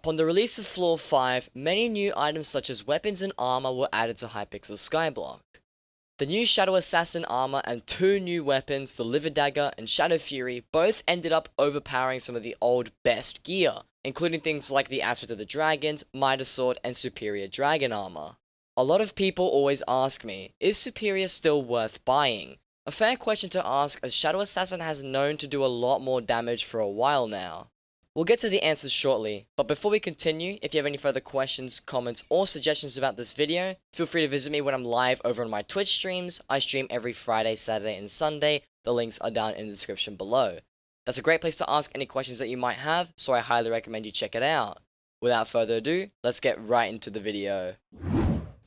Upon the release of Floor 5, many new items such as weapons and armor were added to Hypixel Skyblock. The new Shadow Assassin armor and two new weapons, the Liver Dagger and Shadow Fury, both ended up overpowering some of the old best gear, including things like the Aspect of the Dragons, Midas Sword, and Superior Dragon Armour. A lot of people always ask me, is Superior still worth buying? A fair question to ask, as Shadow Assassin has known to do a lot more damage for a while now. We'll get to the answers shortly, but before we continue, if you have any further questions, comments, or suggestions about this video, feel free to visit me when I'm live over on my Twitch streams. I stream every Friday, Saturday, and Sunday. The links are down in the description below. That's a great place to ask any questions that you might have, so I highly recommend you check it out. Without further ado, let's get right into the video.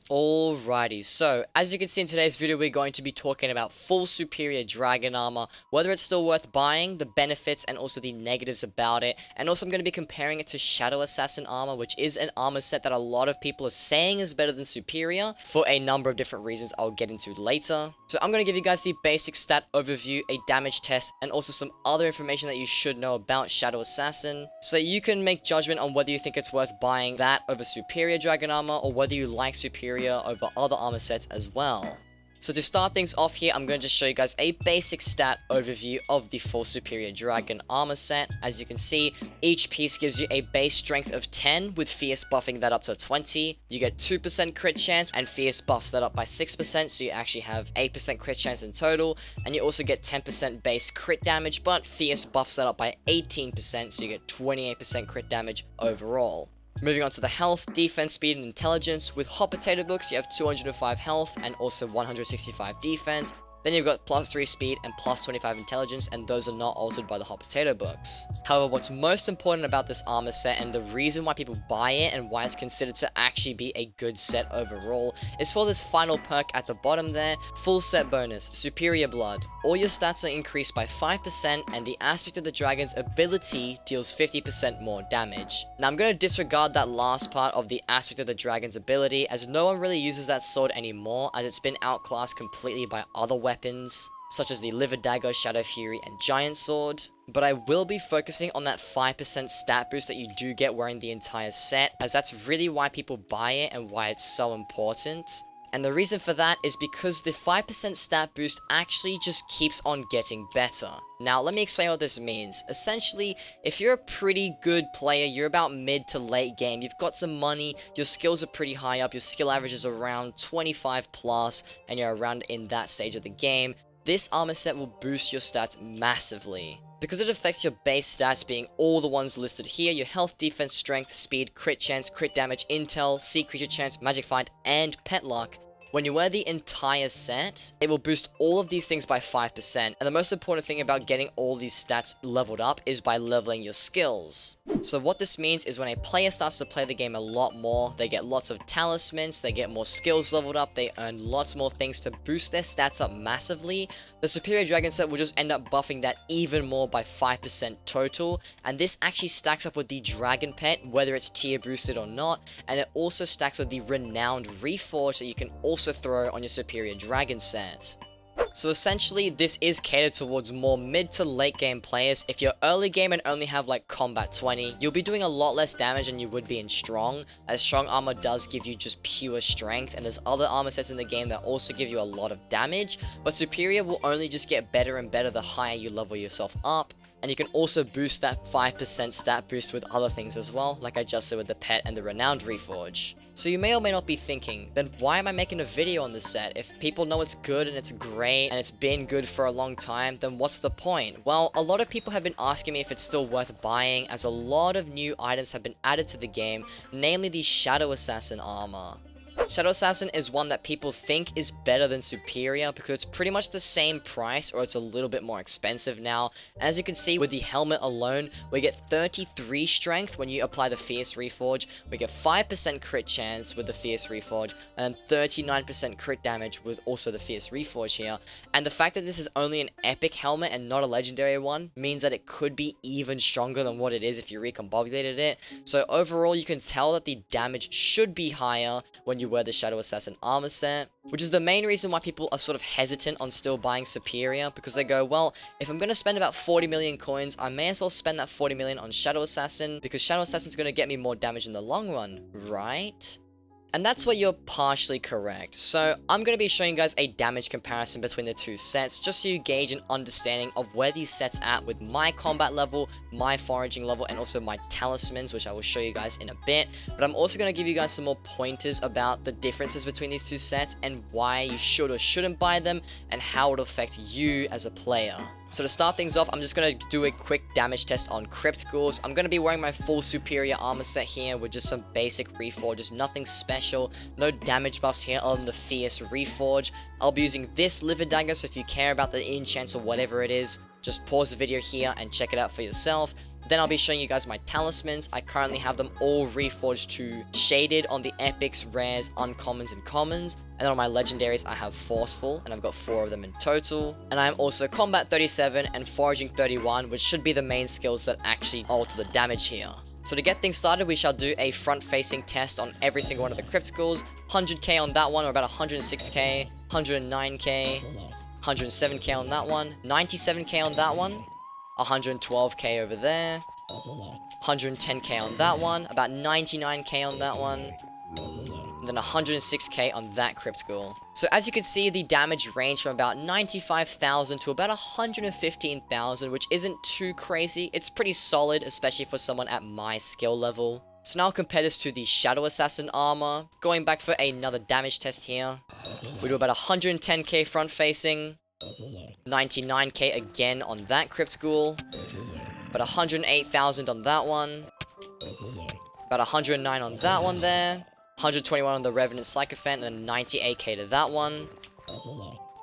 Alrighty, so as you can see in today's video, we're going to be talking about full Superior Dragon Armour, whether it's still worth buying, the benefits and also the negatives about it, and also I'm going to be comparing it to Shadow Assassin Armour, which is an armor set that a lot of people are saying is better than Superior, for a number of different reasons I'll get into later. So I'm going to give you guys the basic stat overview, a damage test, and also some other information that you should know about Shadow Assassin, so you can make judgment on whether you think it's worth buying that over Superior Dragon Armour, or whether you like Superior over other armor sets as well. So to start things off here, I'm going to just show you guys a basic stat overview of the full Superior Dragon Armor set. As you can see, each piece gives you a base strength of 10, with Fierce buffing that up to 20. You get 2% crit chance, and Fierce buffs that up by 6%, so you actually have 8% crit chance in total. And you also get 10% base crit damage, but Fierce buffs that up by 18%, so you get 28% crit damage overall. Moving on to the health, defense, speed, and intelligence. With Hot Potato Books, you have 205 health and also 165 defense. Then you've got plus 3 speed and plus 25 intelligence, and those are not altered by the Hot Potato Books. However, what's most important about this armor set, and the reason why people buy it and why it's considered to actually be a good set overall, is for this final perk at the bottom there, full set bonus, Superior Blood. All your stats are increased by 5%, and the Aspect of the Dragon's ability deals 50% more damage. Now I'm going to disregard that last part of the Aspect of the Dragon's ability, as no one really uses that sword anymore, as it's been outclassed completely by other weapons, such as the Liver Dagger, Shadow Fury, and Giant Sword. But I will be focusing on that 5% stat boost that you do get wearing the entire set, as that's really why people buy it and why it's so important. And the reason for that is because the 5% stat boost actually just keeps on getting better. Now, let me explain what this means. Essentially, if you're a pretty good player, you're about mid to late game, you've got some money, your skills are pretty high up, your skill average is around 25 plus, and you're around in that stage of the game, this armor set will boost your stats massively. Because it affects your base stats being all the ones listed here, your health, defense, strength, speed, crit chance, crit damage, intel, sea creature chance, magic find, and pet luck. When you wear the entire set, it will boost all of these things by 5%, and the most important thing about getting all these stats leveled up is by leveling your skills. So what this means is when a player starts to play the game a lot more, they get lots of talismans, they get more skills leveled up, they earn lots more things to boost their stats up massively, the Superior Dragon set will just end up buffing that even more by 5% total, and this actually stacks up with the Dragon Pet, whether it's tier boosted or not, and it also stacks with the Renowned Reforge that you can also throw on your Superior Dragon set. So essentially, this is catered towards more mid to late game players. If you're early game and only have like combat 20, you'll be doing a lot less damage than you would be in strong, as strong armor does give you just pure strength, and there's other armor sets in the game that also give you a lot of damage, but Superior will only just get better and better the higher you level yourself up. And you can also boost that 5% stat boost with other things as well, like I just said with the pet and the Renowned Reforge. So you may or may not be thinking, then why am I making a video on this set? If people know it's good and it's great and it's been good for a long time, then what's the point? Well, a lot of people have been asking me if it's still worth buying, as a lot of new items have been added to the game, namely the Shadow Assassin armor. Shadow Assassin is one that people think is better than Superior because it's pretty much the same price, or it's a little bit more expensive now. And as you can see with the helmet alone, we get 33 strength when you apply the Fierce Reforge, we get 5% crit chance with the Fierce Reforge, and 39% crit damage with also the Fierce Reforge here. And the fact that this is only an epic helmet and not a legendary one means that it could be even stronger than what it is if you recombobulated it. So overall, you can tell that the damage should be higher when you you wear the Shadow Assassin armor set, which is the main reason why people are sort of hesitant on still buying Superior, because they go, well, if I'm going to spend about 40 million coins, I may as well spend that 40 million on Shadow Assassin, because Shadow Assassin's going to get me more damage in the long run, right? And that's where you're partially correct. So I'm going to be showing you guys a damage comparison between the two sets, just so you gauge an understanding of where these sets at with my combat level, my foraging level, and also my talismans, which I will show you guys in a bit. But I'm also going to give you guys some more pointers about the differences between these two sets and why you should or shouldn't buy them and how it'll affect you as a player. So to start things off, I'm just going to do a quick damage test on Crypt Ghouls. I'm going to be wearing my full Superior armor set here with just some basic reforges, nothing special, no damage buffs here other than the Fierce Reforge. I'll be using this Livid Dagger, so if you care about the enchants or whatever it is, just pause the video here and check it out for yourself. Then I'll be showing you guys my talismans. I currently have them all reforged to Shaded on the epics, rares, uncommons, and commons. And then on my legendaries, I have Forceful, and I've got 4 of them in total. And I'm also Combat 37 and Foraging 31, which should be the main skills that actually alter the damage here. So to get things started, we shall do a front-facing test on every single one of the Crypt Ghouls. 100k on that one, or about 106k, 109k, 107k on that one, 97k on that one, 112k over there, 110k on that one, about 99k on that one, and then 106k on that Crypt Ghoul. So as you can see, the damage range from about 95,000 to about 115,000, which isn't too crazy. It's pretty solid, especially for someone at my skill level. So now I'll compare this to the Shadow Assassin armor. Going back for another damage test here. We do about 110k front facing, 99k again on that Crypt Ghoul, about 108,000 on that one, about 109 on that one there, 121 on the Revenant Sycophant, and then 98k to that one,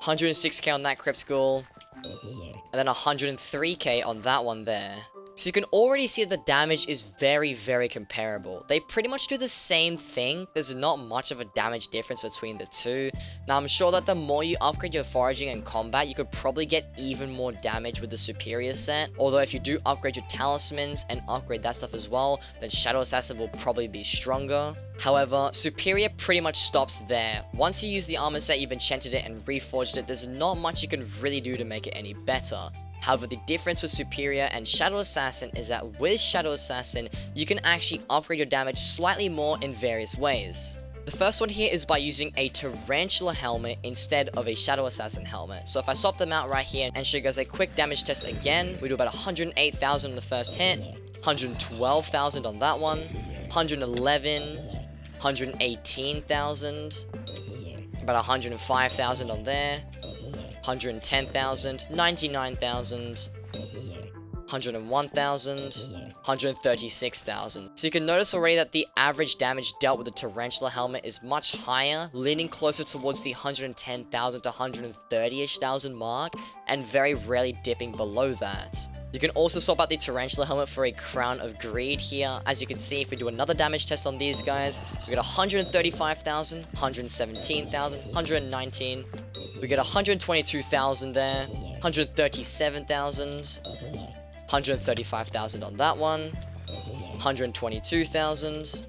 106k on that Crypt Ghoul, and then 103k on that one there. So you can already see that the damage is very, very comparable. They pretty much do the same thing. There's not much of a damage difference between the two. Now, I'm sure that the more you upgrade your foraging and combat, you could probably get even more damage with the Superior set. Although if you do upgrade your talismans and upgrade that stuff as well, then Shadow Assassin will probably be stronger. However, Superior pretty much stops there. Once you use the armor set, you've enchanted it and reforged it, there's not much you can really do to make it any better. However, the difference with Superior and Shadow Assassin is that with Shadow Assassin, you can actually upgrade your damage slightly more in various ways. The first one here is by using a Tarantula helmet instead of a Shadow Assassin helmet. So if I swap them out right here and show you guys a quick damage test again, we do about 108,000 on the first hit, 112,000 on that one, 111, 118,000, about 105,000 on there, 110,000, 99,000, 101,000, 136,000. So you can notice already that the average damage dealt with the Tarantula helmet is much higher, leaning closer towards the 110,000 to 130-ish thousand mark, and very rarely dipping below that. You can also swap out the Tarantula helmet for a Crown of Greed here. As you can see, if we do another damage test on these guys, we get 135,000, 117,000, 119. We get 122,000 there, 137,000, 135,000 on that one, 122,000,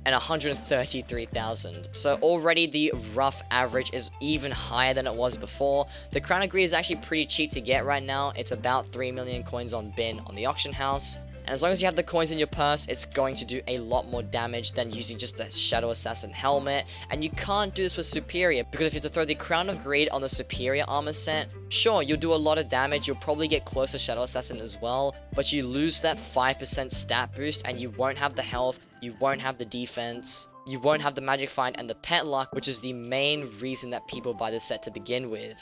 and 133,000. So already the rough average is even higher than it was before. The Crown of Greed is actually pretty cheap to get right now. It's about 3 million coins on bin on the auction house. And as long as you have the coins in your purse, it's going to do a lot more damage than using just the Shadow Assassin helmet. And you can't do this with Superior, because if you have to throw the Crown of Greed on the Superior armor set, sure, you'll do a lot of damage, you'll probably get close to Shadow Assassin as well, but you lose that 5% stat boost, and you won't have the health, you won't have the defense, you won't have the magic find and the pet luck, which is the main reason that people buy this set to begin with.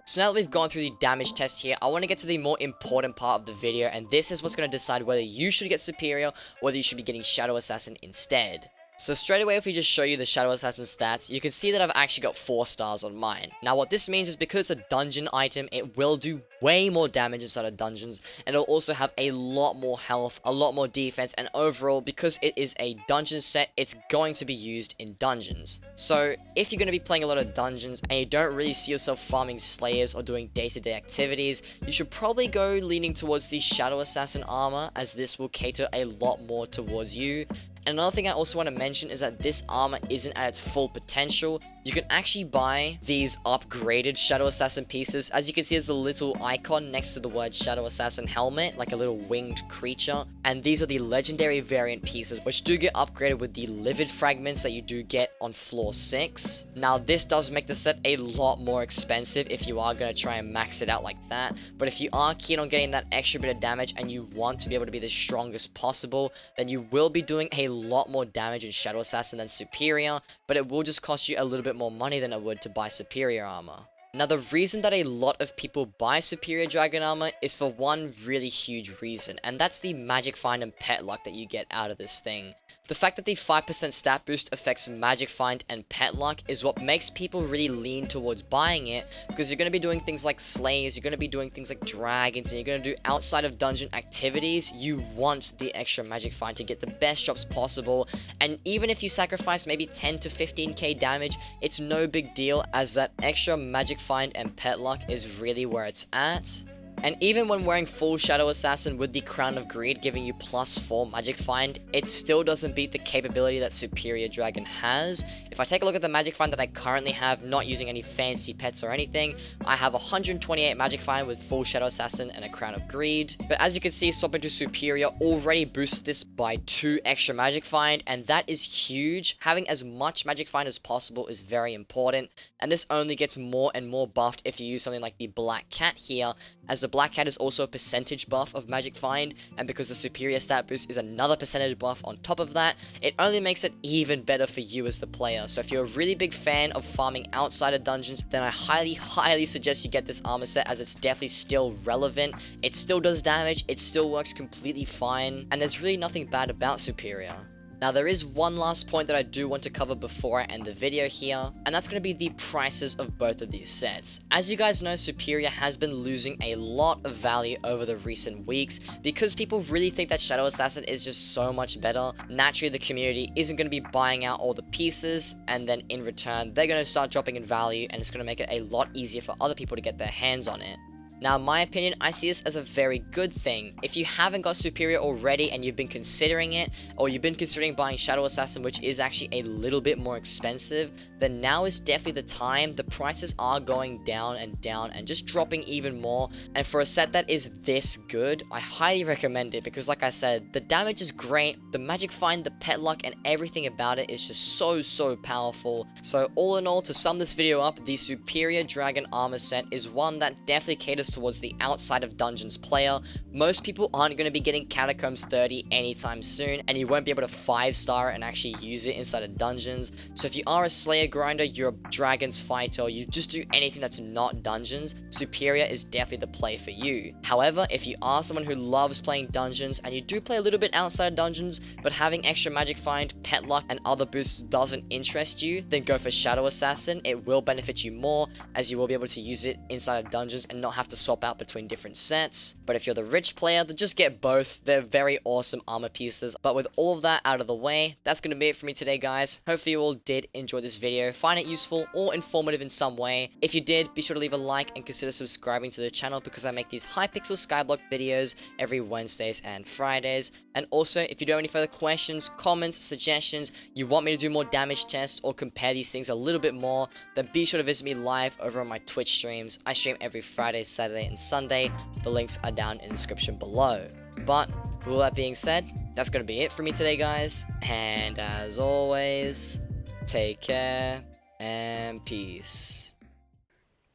So now that we've gone through the damage test here, I want to get to the more important part of the video, and this is what's going to decide whether you should get Superior, or whether you should be getting Shadow Assassin instead. So straight away, if we just show you the Shadow Assassin stats, you can see that I've actually got 4 stars on mine. Now what this means is because it's a dungeon item, it will do way more damage inside of dungeons, and it'll also have a lot more health, a lot more defense, and overall, because it is a dungeon set, it's going to be used in dungeons. So if you're going to be playing a lot of dungeons and you don't really see yourself farming slayers or doing day-to-day activities, you should probably go leaning towards the Shadow Assassin armor, as this will cater a lot more towards you. And another thing I also want to mention is that this armor isn't at its full potential. You can actually buy these upgraded Shadow Assassin pieces. As you can see, there's a little icon next to the word Shadow Assassin helmet, like a little winged creature. And these are the legendary variant pieces, which do get upgraded with the livid fragments that you do get on floor 6. Now, this does make the set a lot more expensive if you are going to try and max it out like that. But if you are keen on getting that extra bit of damage and you want to be able to be the strongest possible, then you will be doing a lot more damage in Shadow Assassin than Superior, but it will just cost you a little bit more money than it would to buy Superior armor. Now, the reason that a lot of people buy Superior Dragon Armour is for one really huge reason, and that's the magic find and pet luck that you get out of this thing. The fact that the 5% stat boost affects magic find and pet luck is what makes people really lean towards buying it, because you're going to be doing things like slays, you're going to be doing things like dragons, and you're going to do outside of dungeon activities. You want the extra magic find to get the best drops possible, and even if you sacrifice maybe 10 to 15k damage, it's no big deal, as that extra magic find and pet luck is really where it's at. And even when wearing full Shadow Assassin with the Crown of Greed giving you +4 magic find, it still doesn't beat the capability that Superior Dragon has. If I take a look at the magic find that I currently have, not using any fancy pets or anything, I have 128 magic find with full Shadow Assassin and a Crown of Greed. But as you can see, swapping to Superior already boosts this by 2 extra magic find, and that is huge. Having as much magic find as possible is very important, and this only gets more and more buffed if you use something like the Black Cat here, as the Black Cat is also a percentage buff of magic find, and because the Superior stat boost is another percentage buff on top of that, it only makes it even better for you as the player. So if you're a really big fan of farming outside of dungeons, then I highly suggest you get this armor set, as it's definitely still relevant. It still does damage, it still works completely fine, and there's really nothing bad about Superior. Now, there is one last point that I do want to cover before I end the video here, and that's going to be the prices of both of these sets. As you guys know, Superior has been losing a lot of value over the recent weeks because people really think that Shadow Assassin is just so much better. Naturally, the community isn't going to be buying out all the pieces, and then in return, they're going to start dropping in value, and it's going to make it a lot easier for other people to get their hands on it. Now, in my opinion, I see this as a very good thing. If you haven't got Superior already and you've been considering it, or you've been considering buying Shadow Assassin, which is actually a little bit more expensive, then now is definitely the time. The prices are going down and just dropping even more. And for a set that is this good, I highly recommend it, because like I said, the damage is great, the magic find, the pet luck, and everything about it is just so powerful. So all in all, to sum this video up, the Superior Dragon Armor set is one that definitely caters towards the outside of dungeons player. Most people aren't going to be getting Catacombs 30 anytime soon, and you won't be able to 5-star and actually use it inside of dungeons. So if you are a Slayer grinder, you're a Dragons fighter, or you just do anything that's not dungeons, Superior is definitely the play for you. However, if you are someone who loves playing dungeons, and you do play a little bit outside dungeons, but having extra magic find, pet luck, and other boosts doesn't interest you, then go for Shadow Assassin. It will benefit you more, as you will be able to use it inside of dungeons and not have to swap out between different sets. But if you're the rich player, then just get both. They're very awesome armor pieces. But with all of that out of the way, that's going to be it for me today, guys. Hopefully you all did enjoy this video, find it useful or informative in some way. If you did, be sure to leave a like and consider subscribing to the channel, because I make these Hypixel Skyblock videos every Wednesdays and Fridays. And also, if you do have any further questions, comments, suggestions, you want me to do more damage tests or compare these things a little bit more, then be sure to visit me live over on my Twitch streams. I stream every Friday, Saturday, and Sunday. The links are down in the description below. But with all that being said, that's going to be it for me today, guys. And as always, take care and peace.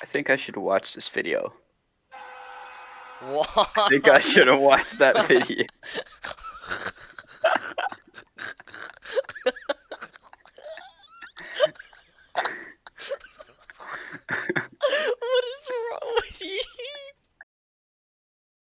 I think I should watch this video. What? I think I should have watched that video.